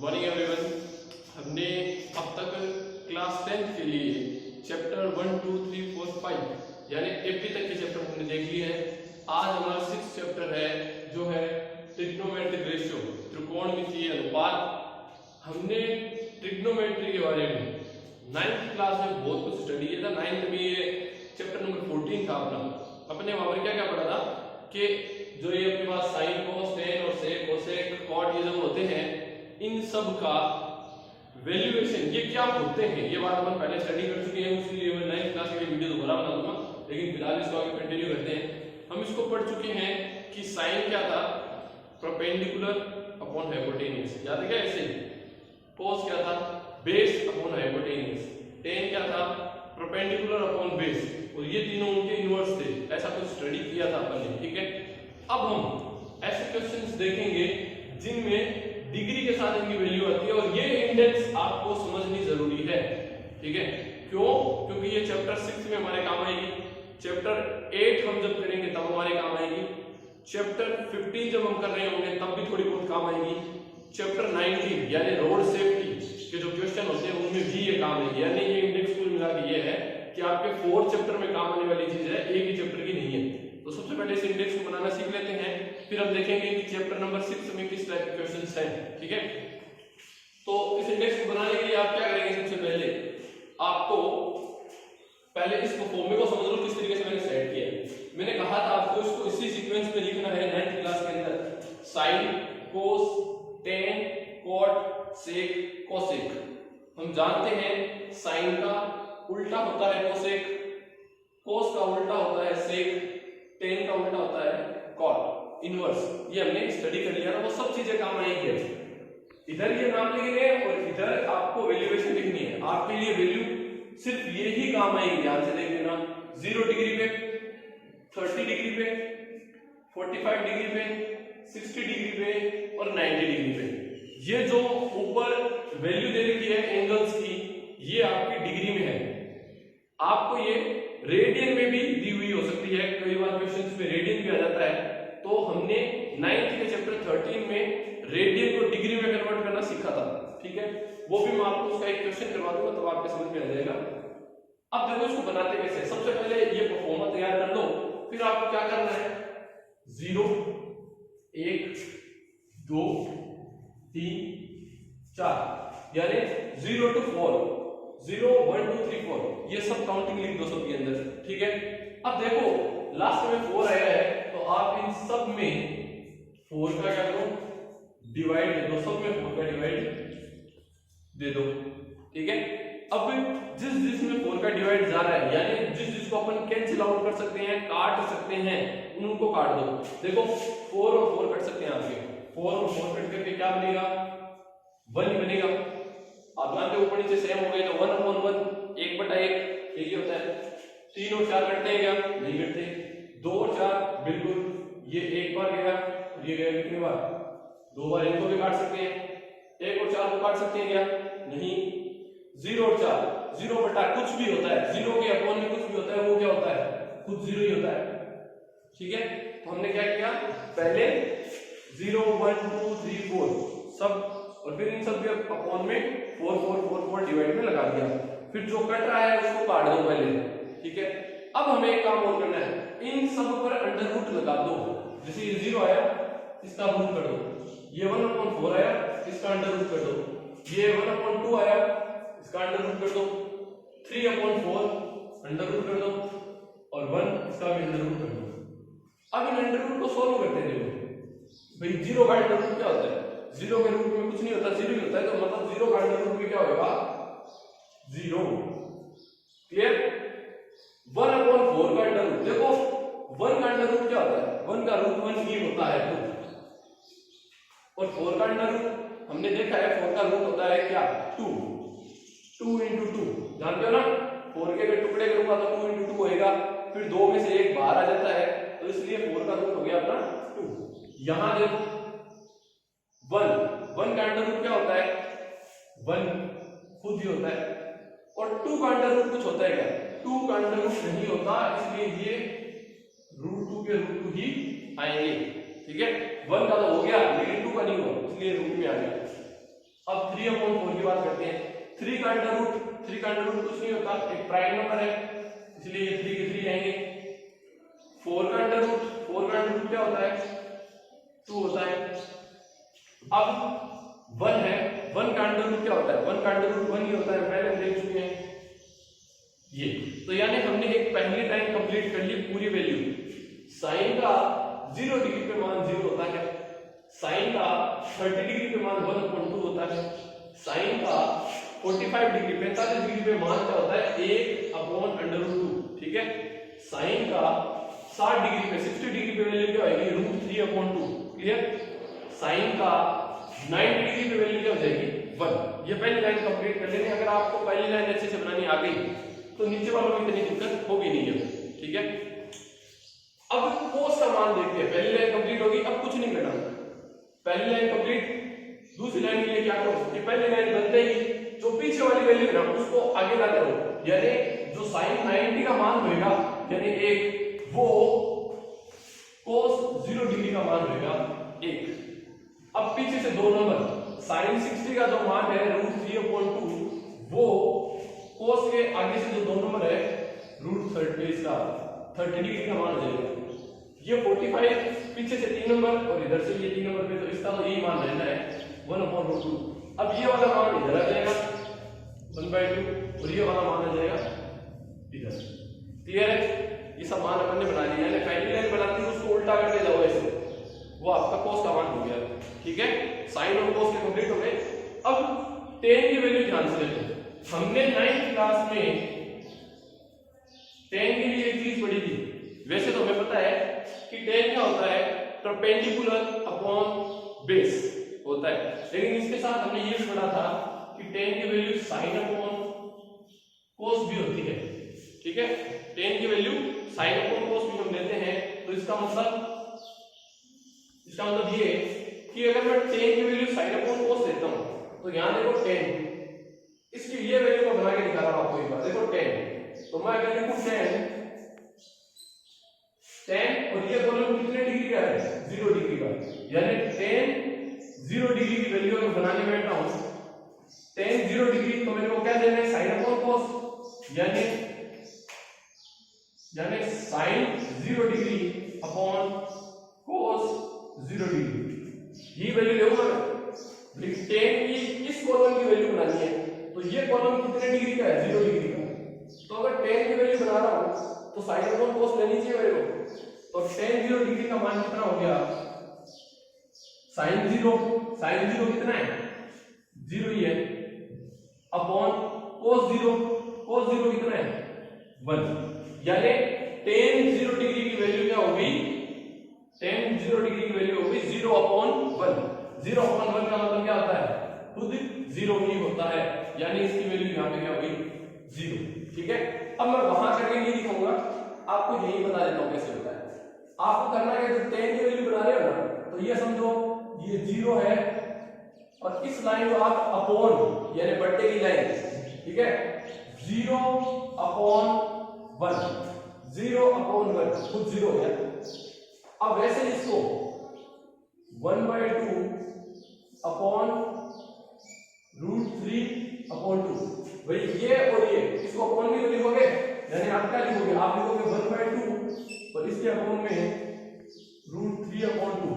Morning everyone. हमने अब तक क्लास 10 के लिए चैप्टर 1, 2, 3, 4, 5 यानी एपी तक के चैप्टर हमने देख लिए हैं। आज हमारा 6th चैप्टर है जो है ट्रिग्नोमेट्रिक रेशियो, त्रिकोणमितीय अनुपात। हमने ट्रिग्नोमेट्री के बारे में 9th क्लास में बहुत कुछ स्टडी किया था। 9th में ये चैप्टर नंबर 14 था अपने वहां पर क्या क्या पढ़ा था कि जो ये अपने पास साइन कोस टेन और सेक कोसेक कॉट ये जो होते हैं इन सब का वैल्यूएशन ये क्या होते हैं ये बात अपन पहले स्टडी कर चुके हैं। इसलिए मैं 9th क्लास के लिए वीडियो दोबारा बना दूंगा, लेकिन फिलहाल इसको आगे कंटिन्यू करते हैं। हम इसको पढ़ चुके हैं कि साइन क्या था, परपेंडिकुलर अपॉन हाइपोटेन्यूज, याद है क्या? ऐसे कोस क्या था, बेस अपॉन हाइपोटेन्यूज, टेन क्या था, परपेंडिकुलर अपॉन बेस, और ये तीनों उनके इनवर्स थे। ऐसा कुछ स्टडी किया था अपन ने, ठीक है। अब हम ऐसे क्वेश्चंस देखेंगे जिनमें डिग्री के साथ इनकी वैल्यू आती है, और ये इंडेक्स आपको समझनी जरूरी है, ठीक है। क्यों? क्योंकि ये चैप्टर 6 में हमारे काम आएगी, चैप्टर 8 हम जब करेंगे तब हमारे काम आएगी, चैप्टर 15 जब हम कर रहे होंगे तब भी थोड़ी बहुत काम आएगी, चैप्टर 19 यानी रोड सेफ्टी के जो क्वेश्चन होते हैं उनमें भी ये काम आएगी। यानी ये इंडेक्स कुल मिला के ये है कि आपके 4 चैप्टर में काम आने वाली चीज है, एक ही चैप्टर की नहीं है। तो सबसे पहले इस इंडेक्स को बनाना सीख लेते हैं, फिर हम देखेंगे कि चैप्टर नंबर 6 में किस टाइप के क्वेश्चंस हैं, ठीक है। तो इस इंडेक्स को बनाने के लिए आप क्या करेंगे, सबसे पहले आपको पहले इस फॉर्मूले को समझ लो किस तरीके से मैंने सेट किया है। मैंने कहा था आपको इसको इसी सीक्वेंस में लिखना है 9th क्लास के अंदर, sine cos tan cot sec cosec. हम जानते हैं साइन का उल्टा होता है कोसेक, कोस का उल्टा होता है सेक, टेन का उल्टा होता है कॉट, इनवर्स। ये हमने स्टडी कर लिया ना, वो सब चीजें काम आएंगी। इधर ये नाम लिखने हैं और इधर आपको वैल्यूएशन लिखनी है। आपके लिए वैल्यू सिर्फ ये ही काम आएगी, ध्यान से देख लेना। 0 डिग्री पे, 30 डिग्री पे, 45 डिग्री पे, 60 डिग्री पे और 90 डिग्री पे। ये जो ऊपर वैल्यू दे रखी है एंगल्स की, ये आपकी डिग्री में है। आपको ये रेडियन में भी दी हुई हो सकती है, कई बार क्वेश्चंस में रेडियन भी आ जाता है। तो हमने 9th के चैप्टर 13 में रेडियन को डिग्री में कन्वर्ट करना सीखा था, ठीक है। वो भी मैं आपको उसका एक क्वेश्चन करवा दूंगा तब आपके समझ में आ जाएगा। अब देखो इसको बनाते कैसे। सबसे पहले ये परफॉर्मा तैयार कर लो, फिर आपको क्या करना है, 0 1 2 3 4 यानी 0 to 4, 0 1 2 3 4 ये सब काउंटिंग लिख दो सबके अंदर, ठीक है। अब देखो लास्ट में 4 आया है, तो आप इन सब में 4 का क्या करो, डिवाइड दे दो, सब में 4 का डिवाइड दे दो, ठीक है। अब जिसमें 4 का डिवाइड जा रहा है, यानी जिसको अपन कैंसिल आउट कर सकते हैं, काट सकते हैं, उनको काट दो। देखो 4 और 4 कट सकते हैं आपके, 4 और 4 कट करके क्या बनेगा, 1 बनेगा। आप जानते हो ऊपर नीचे सेम हो गए तो 1/1 1/1 यही होता है। 3 और 4 कटते हैं क्या? नहीं कटते। 2 और 4 बिल्कुल, ये एक बार गया, ये गया कितनी बार, 2 बार। इनको भी काट सकते हैं, 1 और 4 को काट सकते हैं क्या? नहीं। 0 और 4 0 बटा कुछ भी होता है, 0 के अपॉन में कुछ भी होता है, वो क्या होता है, खुद 0 ही होता है, ठीक है। तो हमने क्या किया, पहले 0 1 2 3 4 सब, और फिर इन सब के अपॉन में 4 4 4 4 डिवाइड में लगा दिया। फिर जो कट रहा है उसको काट दो पहले, ठीक है। अब हमें एक काम और करना है, इन सब पर अंडर रूट लगा दो। जैसे ये 0 आया, इसका रूट कर दो, ये 1/4 आया, इसका अंडर रूट कर दो, ये 1/2 आया, इसका अंडर रूट कर दो, 3/4 अंडर रूट कर दो, और 1 इसका भी अंडर रूट कर दो। अब इन अंडर रूट को सोल्व करते हैं। भाई 0 का अंडर रूट क्या होता है, 0 के रूट में कुछ नहीं होता, 0 ही होता है। तो मतलब 0 का अंडर रूट में क्या होगा, 0, क्लियर। 1/4 का अंडर रूट, देखो 1 का अंडर रूट क्या होता है, 1 का रूट 1 ही होता है खुद, और 4 का अंडर रूट हमने देखा है, 4 का रूट होता है क्या, 2 2 × 2, जानते हो ना। 4 के अगर टुकड़े करूंगा तो 2 × 2 होएगा, फिर 2 में से 1 बाहर आ जाता है, तो इसलिए 4 का रूट हो गया अपना 2। यहां देखो 1 का अंडर रूट क्या होता है, 1 खुद ही होता है, और 2 का अंडर रूट कुछ होता है क्या, 2 का अंडर रूट नहीं होता, इसलिए ये √2 के √2 ही आएंगे, ठीक है। 1 का तो हो गया लेकिन 2 का नहीं हुआ, इसलिए रूट में आ गया। अब 3/4 की बात करते हैं। 3 का अंडर रूट कुछ नहीं होता, एक प्राइम नंबर है, इसलिए ये 3 के 3 आएंगे। 4 का अंडर रूट क्या होता है? 2 होता है। अब 1 है, 1 का अंडर रूट क्या होता है? 1 का अंडर रूट 1 ही होता है, पहले हम देख चुके हैं ये। तो यानी हमने एक पहली टाइम कंप्लीट कर ली पूरी वैल्यू। साइन का 0 डिग्री पे मान 0 होता है, साइन का 30 डिग्री पे मान 1/2 होता है, साइन का 45 डिग्री 45 डिग्री पे मान क्या होता है? 1/√2। ठीक है, साइन का 60 डिग्री पे 60 डिग्री पे वैल्यू क्या होगी? √3/2। क्लियर? साइन का 90 डिग्री पे वैल्यू क्या हो जाएगी? 1। ये पहली लाइन कंप्लीट कर लेंगे। अगर आपको पहली लाइन अच्छे से बनानी आ गई तो नीचे वालों में इतनी दिक्कत होगी नहीं है। ठीक है, अब कोस का मान देखते हैं। पहली लाइन कंप्लीट होगी, अब कुछ नहीं करना। पहली लाइन कंप्लीट, दूसरी लाइन के लिए क्या करो कि पहली लाइन बनते ही जो पीछे वाली वैल्यू है ना उसको आगे लाते रहो। यानी जो sin 90 का मान होगा यानी 1, वो cos 0 डिग्री का मान होगा 1। अब पीछे से 2 नंबर, sin 60 का जो मान है √3/2, वो cos के आगे से जो 2 नंबर है √30 का 30 डिग्री का मान हो जाएगा। ये 45 पीछे से 3 नंबर और इधर से ये 3 नंबर पे, तो इसका तो यही मान रहना है 1/√2। अब ये वाला मान इधर आ जाएगा 1/2 और ये वाला मान आ जाएगा इधर। क्लियर है? ये सब मान अपन ने बना लिया है। पहली लाइन बनाती है उसको उल्टा करके जाओ ऐसे, वो आपका cos का मान हो गया। ठीक है, साइन और cos के कंप्लीट हो गए। अब tan की वैल्यू ध्यान से देखो। हमने 9th क्लास में tan के लिए एक चीज पढ़ी थी। वैसे तो हमें पता है कि tan क्या होता है? परपेंडिकुलर अपॉन बेस होता है, लेकिन इसके साथ हमने ये भी पढ़ा था कि tan की वैल्यू sin अपॉन cos भी होती है। ठीक है, tan की वैल्यू sin अपॉन cos भी हम लेते हैं। तो इसका मतलब ये कि अगर मैं tan की वैल्यू sin अपॉन cos लेता हूं तो यहां देखो tan, इसकी ये वैल्यू को बना के दिखा रहा हूं आपको एक बार। देखो tan, तो मैं अगर लिखूं tan और ये कॉलम कितने डिग्री का है? 0 डिग्री का। यानी tan 0 डिग्री की वैल्यू अगर बनाने बैठा हूं, tan 0 डिग्री, तो मेरे को क्या देना है? sin अपॉन cos, यानी sin 0 degree upon cos 0 degree. ये वैल्यू लेऊंगा मैं, लेकिन tan की इस कॉलम की वैल्यू बनानी है, तो ये कॉलम कितने डिग्री का है? 0 डिग्री का। तो अगर tan की वैल्यू बना रहा हूं तो sin अपॉन cos लेनी चाहिए मेरे को। तो tan 0 डिग्री का मान कितना हो गया? sin 0 कितना है? 0 ही है, अपॉन cos 0 कितना है? 1। यानी tan 0 डिग्री की वैल्यू क्या होगी? tan 0 डिग्री की वैल्यू होगी 0/1। 0/1 का मतलब क्या होता है? खुद 0 ही होता है, यानी इसकी वैल्यू यहाँ पे क्या होगी? 0। ठीक है, अब मैं वहां करके नहीं दिखाऊंगा, आपको यही बता देता हूं कैसे होता है। आपको करना है कि tan की वैल्यु बना रहे हो ना, तो ये समझो ये 0 है और इस लाइन को आप अपॉन यानी बट्टे की लाइन, ठीक है, 0/1 खुद 0 है। अब वैसे इसको 1/2 अपॉन √3/2, भाई ये और ये इसको अपॉन में लिखोगे, यानी आप क्या लिखोगे? आप लिखोगे 1/2 और इसके अपॉन में √3/2।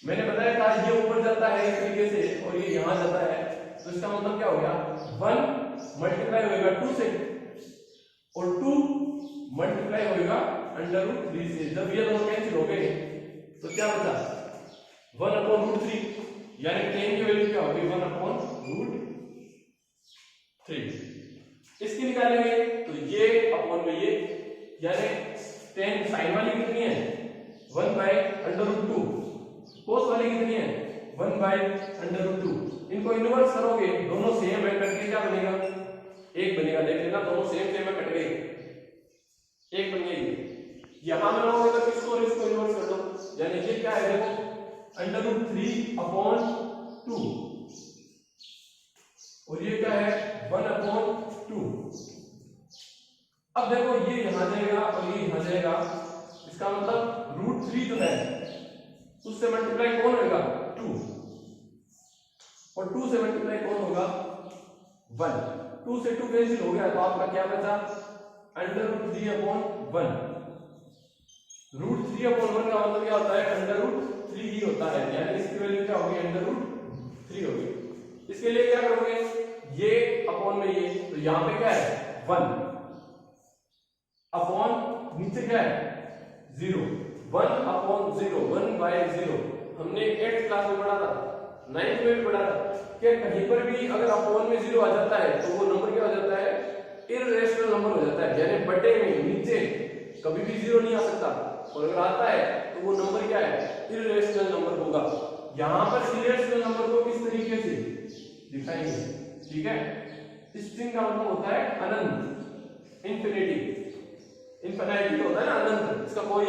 मैंने बताया था ये ऊपर जाता है इस तरीके से और ये यहां जाता है, तो इसका मतलब क्या हो गया? 1 मल्टीप्लाई होगा 2 से और 2 मल्टीप्लाई होगा √3 से। जब ये दोनों कैंसिल हो गए तो क्या बचा? 1/√3, यानी tan की वैल्यू क्या होगी? 1/√3। इसकी निकालेंगे तो ये अपॉन में ये, यानी tan sin वाली कितनी है? 1/√2। cos वाली कितनी है? 1/√2। इनको इन्वर्स करोगे, दोनों सेम है, करके क्या बनेगा? 1 बनेगा। देख लेना, दोनों सेम है, कट गए, 1 बन गई। यहां बनाओगे तो किसको और इसको इन्वर्स कर दो, यानी ये क्या है? देखो √3/2 और ये क्या है? 1/2। अब देखो ये यहां जाएगा और ये यहां जाएगा, इसका मतलब √3 जो है उससे मल्टीप्लाई कौन होगा? 2 और 2 से मल्टीप्लाई कौन होगा 1, 2 से 2 कैंसिल हो गया तो आपका क्या बचा √3/1। √3/1 का मतलब क्या होता है √3 ही होता है, यानी इसकी वैल्यू क्या होगी √3 होगी। इसके लिए क्या करोगे ये अपॉन में ये, तो यहां पे क्या है 1 अपॉन नीचे क्या है 0, 1/0, 1/0 हमने 8th क्लास में पढ़ा था, 9th में भी पढ़ा था कि कहीं पर भी अगर अपॉन में 0 आ जाता है तो वो नंबर क्या हो जाता है इररेशनल नंबर हो जाता है, यानी बटे में नीचे कभी भी 0 नहीं आ सकता, और अगर आता है तो वो नंबर क्या है इररेशनल नंबर होगा। यहां पर इररेशनल नंबर को किस तरीके से दिखाएंगे, ठीक है, स्ट्रिंग का मतलब होता है अनंत, इन्फिनिटी, इन्फिनिटी तो होता है ना अनंत, इसका कोई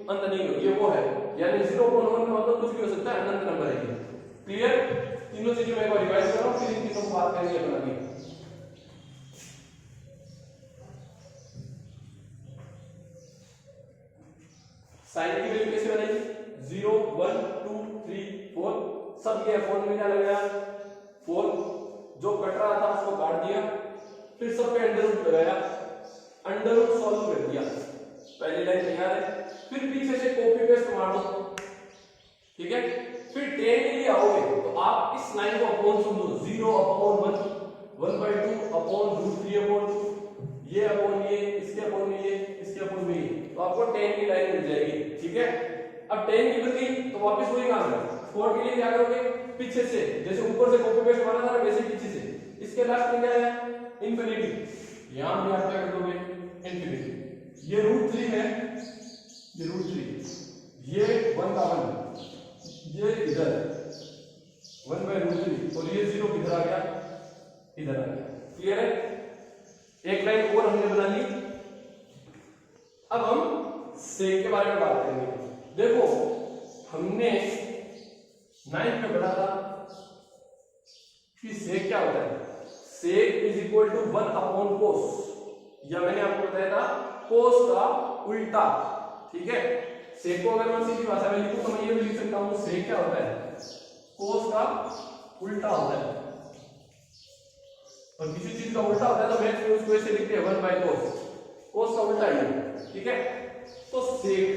अंत नहीं हो, ये वो है, यानी 0.1 का मतलब कुछ भी हो सकता है, अनंत नंबर है ये। क्लियर, तीनों चीजें मैं एक बार रिवाइज कर रहा हूं, फिर इन तीनों को बात करेंगे अपन आगे। साइन की वैल्यू कैसे बनेगी 0 1 2 3 4, सब ये अपॉन में क्या लगाया 4, जो कट रहा था उसको काट दिया, फिर सब पे अंडर रूट लगाया, अंडर रूट सॉल्व कर दिया, पहली लाइन तैयार है। फिर पीछे से कॉपी पेस्ट मार दो, ठीक है। फिर 10 के लिए आओगे तो आप इस लाइन को अपॉन सुन दो, 0/1, 1/2/√3/2, ये अपॉन ये, इसके अपॉन में ये, इसके अपॉन में ये, तो आपको 10 की लाइन मिल जाएगी, ठीक है। अब 10 की बन गई तो वापस वही काम है, 4 के लिए क्या करोगे पीछे से, जैसे ऊपर से कॉपी पेस्ट मारा था ना वैसे पीछे से, इसके लास्ट में क्या है इंफिनिटी, यहां भी आप क्या कर दोगे इंफिनिटी, ये √3 है, ये √3, ये 1 का 1, ये इधर 1/√3, और ये 0 किधर आ गया इधर आ गया। क्लियर है, एक लाइन और हमने बना ली। अब हम सेक के बारे में बात करेंगे। देखो हमने 9th में पढ़ा था कि सेक क्या होता है, सेक इज इक्वल टू 1/cos, या मैंने आपको बताया था कोस का उल्टा, ठीक है। सेक को अगर मैं सीधी भाषा में लिखूं तो मैं ये भी लिख सकता हूं सेक क्या होता है कोस का उल्टा होता है, और किसी चीज का उल्टा होता है तो मैथ्स में उसको ऐसे लिखते हैं 1/cos, कोस का उल्टा ही, ठीक है। तो सेक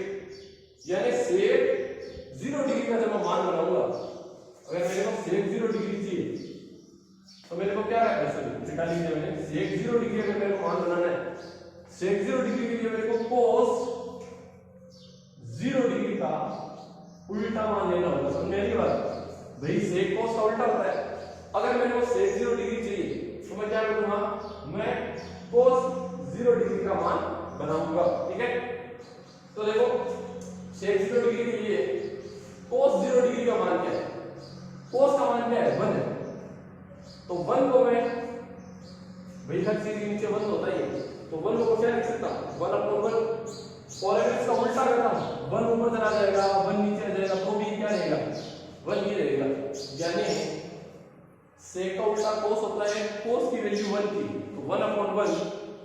यानी सेक 0 डिग्री का जब मैं मान बनाऊंगा, अगर मेरे को सेक 0 डिग्री चाहिए तो मेरे को क्या करना है, सॉरी निकाल लीजिए, मैंने सेक 0 डिग्री अगर मेरे को मान बनाना है, सेक 0 डिग्री के लिए मेरे को कोस 0 डिग्री का उल्टा मान लेना होगा, समझे मेरी बात भाई, सेक कोस का उल्टा होता है। अगर मेरे को सेक 0 डिग्री चाहिए तो मैं क्या करूंगा, मैं कोस 0 डिग्री का मान बनाऊंगा, ठीक है। तो देखो सेक 0 डिग्री के लिए कोस 0 डिग्री का मान क्या है, कोस का मान क्या है 1 है, तो 1 को मैं भाई हर चीज के नीचे 1 होता ही है, तो 1 को क्या लिख सकता हूं 1/1, और अगर इसका उल्टा करता हूं 1 ऊपर चला जाएगा 1 नीचे आ जाएगा, तो भी क्या रहेगा 1 ही रहेगा, यानी सेक का उल्टा कोस होता है, कोस की वैल्यू 1 थी तो 1/1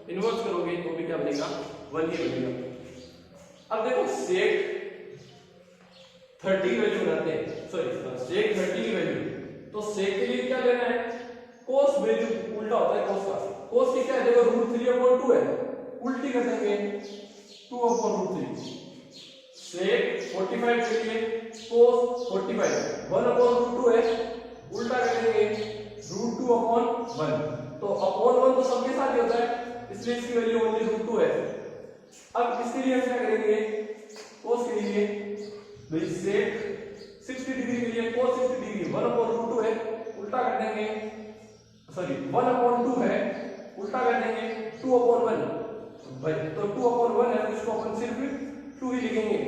इन्वर्स करोगे तो भी क्या बनेगा 1 ही बनेगा। अब देखो सेक 30 की वैल्यू बनाते हैं, सॉरी सेक 30 की वैल्यू, तो सेक के लिए क्या लेना है कोस वैल्यू उल्टा होता है कोस का, कोस की क्या है देखो √3/2 है, उल्टी कर देंगे 2/√3, सेक 45 के लिए कोस 45 1/√2 है, उल्टा कर देंगे √2/1, तो अपॉन 1 तो सबके साथ ही होता है, इसलिए इसकी वैल्यू ओनली √2 है। अब इसके लिए हम क्या करेंगे, कोस के लिए भाई सेक 60 डिग्री के लिए कोस 60 डिग्री 1/√2 है, उल्टा कर देंगे, सॉरी 1/2 है, उल्टा कर देंगे 2/1 भाई, तो 2/1 है तो इसको अपन सिर्फ 2 ही लिखेंगे।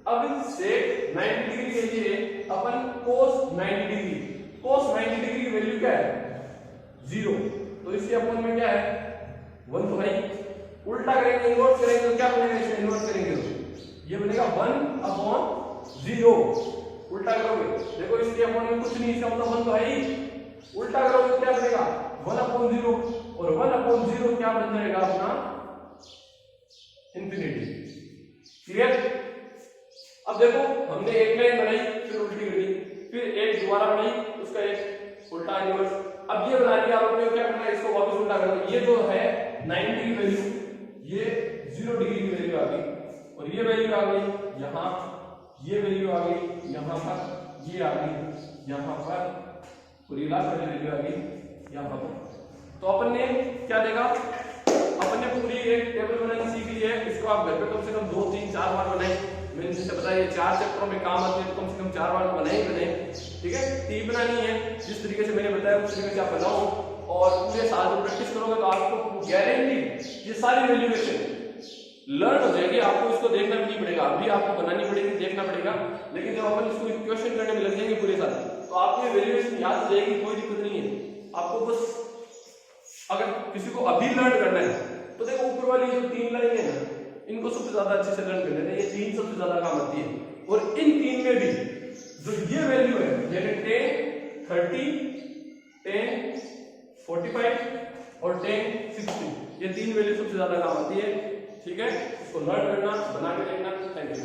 अब सेक 90 डिग्री के लिए अपन कोस 90 डिग्री, कोस 90 डिग्री की वैल्यु क्या है 0, तो इसके अपॉन में क्या है 1, तो भाई उल्टा करेंगे इन्वर्स करेंगे तो क्या बनेगा, इसे इन्वर्स करेंगे तो ये बनेगा 1/0, उल्टा करोगे देखो इसके अपॉन में कुछ नहीं, इसका मतलब 1 तो है ही, उल्टा करोगे तो क्या बनेगा 1/0, और 1/0 क्या बन जाएगा अपना इंफिनिटी। क्लियर, अब देखो हमने एक लाइन बनाई फिर उल्टी कर दी, फिर एक दोबारा बनाई उसका एक उल्टा इनवर्स। अब ये बना लिया आपने, क्या करना है, इसको वापस उल्टा करना। ये जो है 90 की वैल्यू, ये 0 डिग्री की वैल्यू आ गई, और ये वैल्यू आ गई यहाँ, ये वैल्यू आ गई यहाँ पर, ये आ गई यहाँ पर, और ये लास्ट वाली वैल्यू आ गई यहाँ पर। तो अपन ने क्या देखा, अपन ने पूरी एक टेबल बनानी सीख ली है। इसको आप घर पे कम से कम 2, 3, 4 बार बनाएं। मैंने जैसे बताया ये 4 चैप्टरों में काम आती है, तो कम से कम 4 बार बनाए ही बनाए, ठीक है। टीम बनानी है जिस तरीके से मैंने बताया उस तरीके से आप बनाओ, और पूरे साल में प्रैक्टिस करोगे तो आपको गारंटी ये सारी वैल्यूएशन लर्न हो जाएगी। आपको इसको देखना भी नहीं पड़ेगा, अभी आपको बनानी पड़ेगी, देखना पड़ेगा, लेकिन जब अपन इसको क्वेश्चन करने में लग जाएंगे पूरे साल, तो आपको ये वैल्यूएशन याद हो जाएगी, कोई दिक्कत नहीं है। आपको बस अगर किसी को अभी लर्न करना है तो देखो ऊपर वाली जो 3 लाइन है ना, इनको सबसे ज्यादा अच्छे से लर्न कर लेना, ये 3 सबसे ज्यादा काम आती है। और इन 3 में भी जो ये वैल्यू है, यानी 10, 30, 10, 45 और 10, 60, ये 3 वैल्यू सबसे ज्यादा काम आती है, ठीक है। इसको लर्न करना, बना के देखना। Thank you.